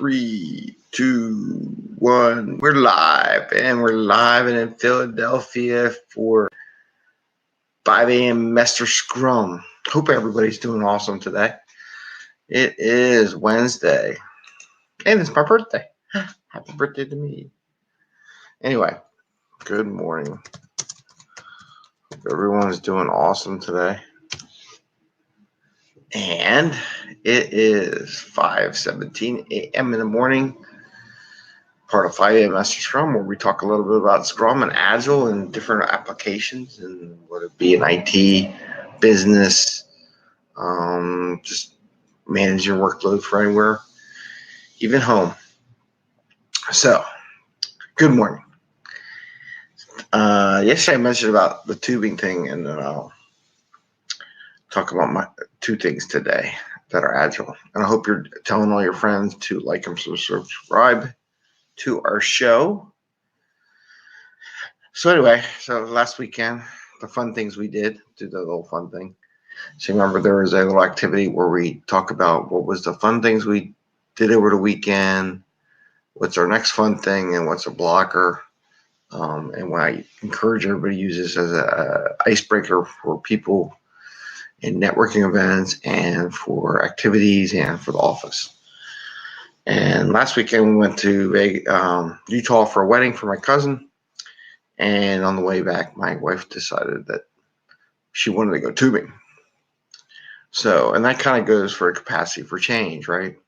3, 2, 1. We're live, and we're live in Philadelphia for 5am Mester Scrum. Hope everybody's doing awesome today. It is Wednesday, and it's my birthday. Happy birthday to me. Anyway, good morning. Hope everyone's doing awesome today. And it is 5:17 a.m. in the morning, part of 5amMesterScrum, where we talk a little bit about Scrum and Agile and different applications, and whether it be an IT, business, just manage your workload for anywhere, even home. So, good morning. Yesterday I mentioned about the tubing thing, and then I'll talk about my two things today that are Agile. And I hope you're telling all your friends to like and subscribe to our show. So anyway, last weekend, the fun things we did, do the little fun thing. So remember, there was a little activity where we talk about what was the fun things we did over the weekend, what's our next fun thing, and what's a blocker. And what I encourage everybody to use this as an icebreaker for people in networking events and for activities and for the office. And last weekend we went to Utah for a wedding for my cousin. And on the way back, my wife decided that she wanted to go tubing. So, and that kind of goes for a capacity for change, right?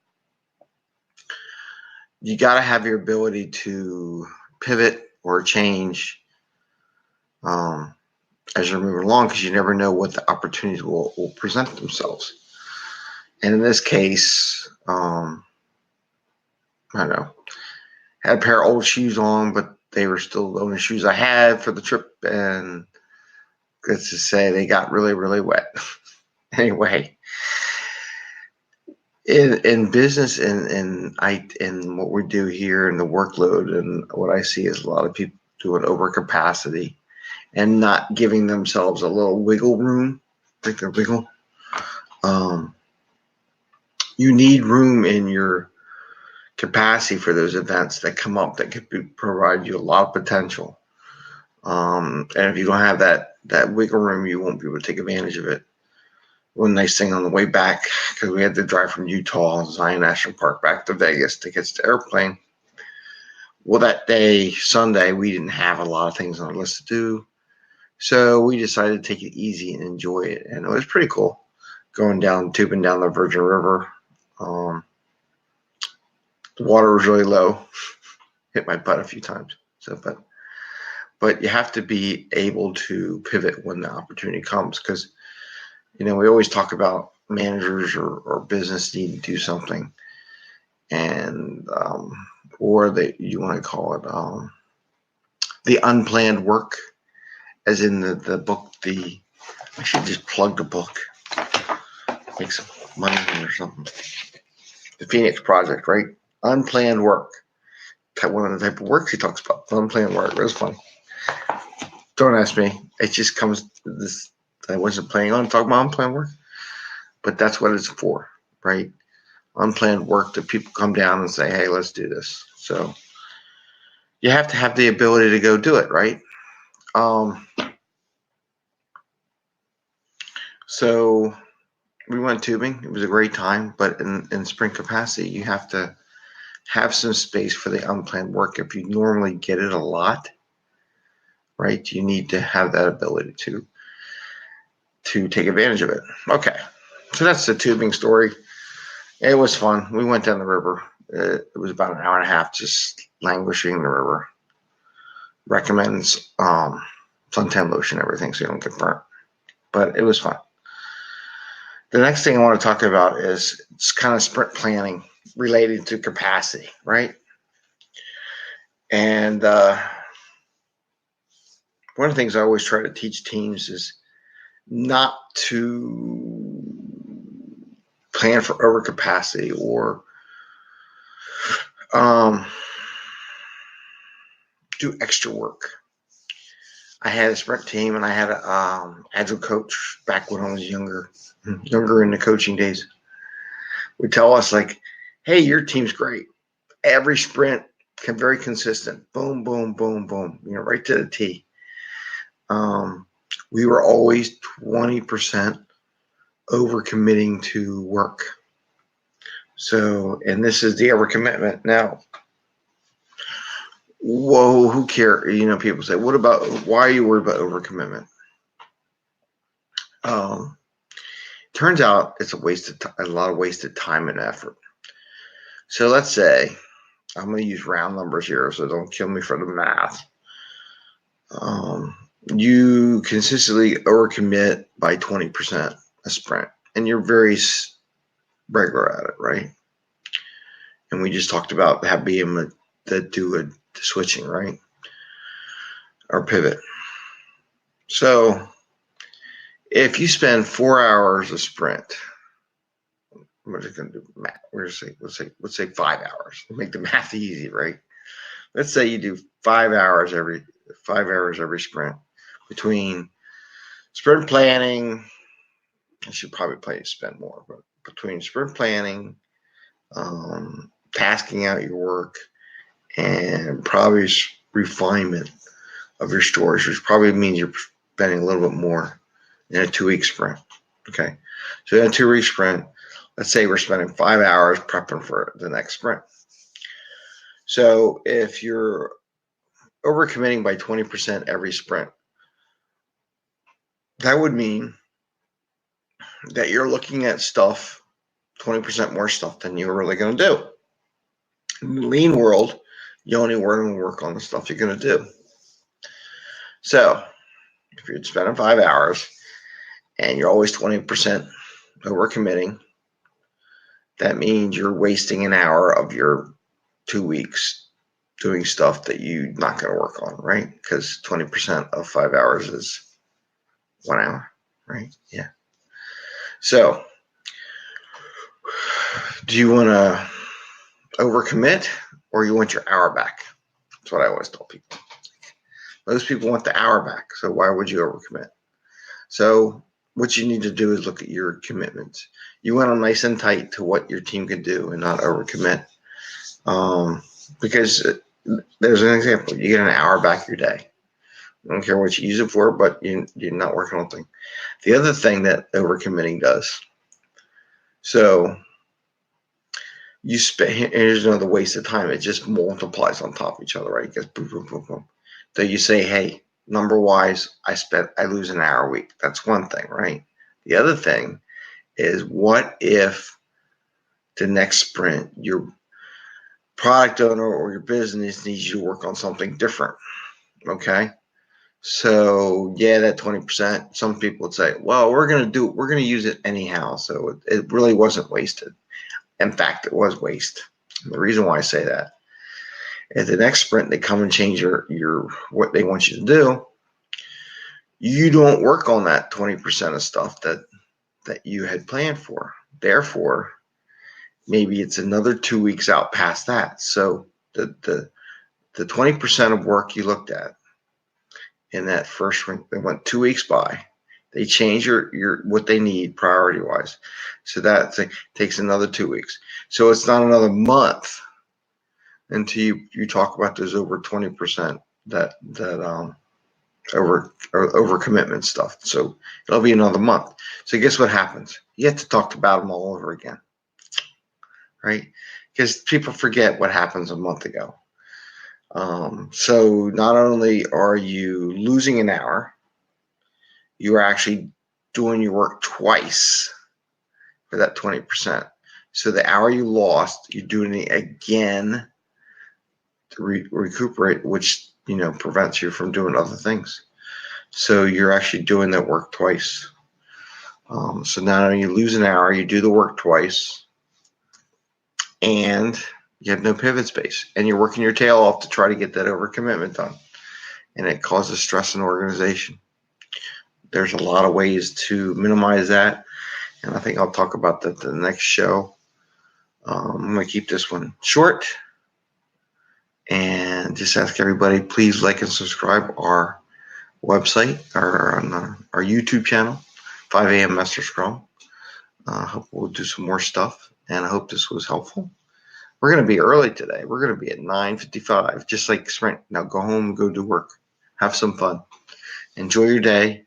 You got to have your ability to pivot or change as you're moving along, because you never know what the opportunities will present themselves. And in this case, I don't know, had a pair of old shoes on, but they were still the only shoes I had for the trip, and good to say they got really, really wet. Anyway, in business and what we do here and the workload, and what I see is a lot of people doing overcapacity and not giving themselves a little wiggle room. Think of wiggle. You need room in your capacity for those events that come up that could provide you a lot of potential. And if you don't have that wiggle room, you won't be able to take advantage of it. One nice thing on the way back, because we had to drive from Utah, Zion National Park, back to Vegas to catch the airplane. Well, that day, Sunday, we didn't have a lot of things on our list to do. So we decided to take it easy and enjoy it. And it was pretty cool tubing down the Virgin River. The water was really low. Hit my butt a few times. But you have to be able to pivot when the opportunity comes, because we always talk about managers or business need to do something, and or you want to call it the unplanned work, as in the book. I should just plug the book, make some money or something. The Phoenix Project, right? Unplanned work. One of the type of works he talks about. Unplanned work. It was fun. Don't ask me. It just comes to this. I wasn't planning on talking about unplanned work, but that's what it's for, right? Unplanned work that people come down and say, hey, let's do this. So you have to have the ability to go do it, right? So we went tubing. It was a great time, but in sprint capacity, you have to have some space for the unplanned work. If you normally get it a lot, right, you need to have that ability to take advantage of it. Okay, so that's the tubing story. It was fun. We went down the river. It was about an hour and a half just languishing in the river. Recommends suntan lotion, everything, so you don't get burnt. But it was fun. The next thing I want to talk about is it's kind of sprint planning related to capacity, right? And one of the things I always try to teach teams is not to plan for overcapacity or do extra work. I had a sprint team, and I had an Agile coach back when I was younger in the coaching days. Would tell us, like, hey, your team's great. every sprint very consistent. Boom, boom, boom, boom. Right to the T. We were always 20% overcommitting to work. So, and this is the overcommitment. Now, whoa, who cares? People say, why are you worried about overcommitment? Turns out it's a lot of wasted time and effort. So let's say, I'm going to use round numbers here, so don't kill me for the math. You consistently overcommit by 20% a sprint, and you're very regular at it, right? And we just talked about being able to do the switching, right? Or pivot. So if you spend 4 hours a sprint, we're just going to do math. Let's say 5 hours. We'll make the math easy, right? Let's say you do 5 hours every sprint between sprint planning. I should probably spend more, but between sprint planning, tasking out your work, and probably refinement of your stores, which probably means you're spending a little bit more in a 2-week sprint. Okay, so in a 2-week sprint, let's say we're spending 5 hours prepping for the next sprint. So if you're overcommitting by 20% every sprint, that would mean that you're looking at stuff, 20% more stuff than you're really going to do. In the lean world, you only work on the stuff you're going to do. So if you're spending 5 hours and you're always 20% overcommitting, that means you're wasting an hour of your 2 weeks doing stuff that you're not going to work on, right? Because 20% of 5 hours is 1 hour, right? Yeah. So do you want to overcommit or you want your hour back? That's what I always tell people. Most people want the hour back, so why would you overcommit? So what you need to do is look at your commitments. You want them nice and tight to what your team can do and not overcommit. Because there's an example. You get an hour back your day. I don't care what you use it for, but you're not working on things. The other thing that overcommitting does, so you spend, here's another waste of time. It just multiplies on top of each other, right? It goes boom, boom, boom, boom. So you say, hey, number wise, I lose an hour a week. That's one thing, right? The other thing is, what if the next sprint, your product owner or your business needs you to work on something different? Okay. So yeah, that 20%, some people would say, well, we're going to use it anyhow. So it really wasn't wasted. In fact, it was waste. And the reason why I say that, at the next sprint, they come and change your what they want you to do. You don't work on that 20% of stuff that you had planned for. Therefore, maybe it's another 2 weeks out past that. So the 20% of work you looked at in that first ring, they went 2 weeks by. They change your what they need priority wise. So that takes another 2 weeks. So it's not another month until you talk about those over 20% that over commitment stuff. So it'll be another month. So guess what happens? You have to talk about them all over again, right? Because people forget what happens a month ago. So not only are you losing an hour, you are actually doing your work twice for that 20%. So the hour you lost, you're doing it again to recuperate, which prevents you from doing other things. So you're actually doing that work twice. So not only you lose an hour, you do the work twice, and you have no pivot space, and you're working your tail off to try to get that overcommitment done, and it causes stress in organization. There's a lot of ways to minimize that, and I think I'll talk about that the next show. I'm going to keep this one short and just ask everybody, please like and subscribe our website, our YouTube channel, 5am Mester Scrum. I hope we'll do some more stuff, and I hope this was helpful. We're going to be early today. We're going to be at 9:55, just like Sprint. Now go home and go do work. Have some fun. Enjoy your day,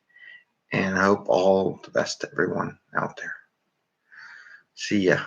and I hope all the best to everyone out there. See ya.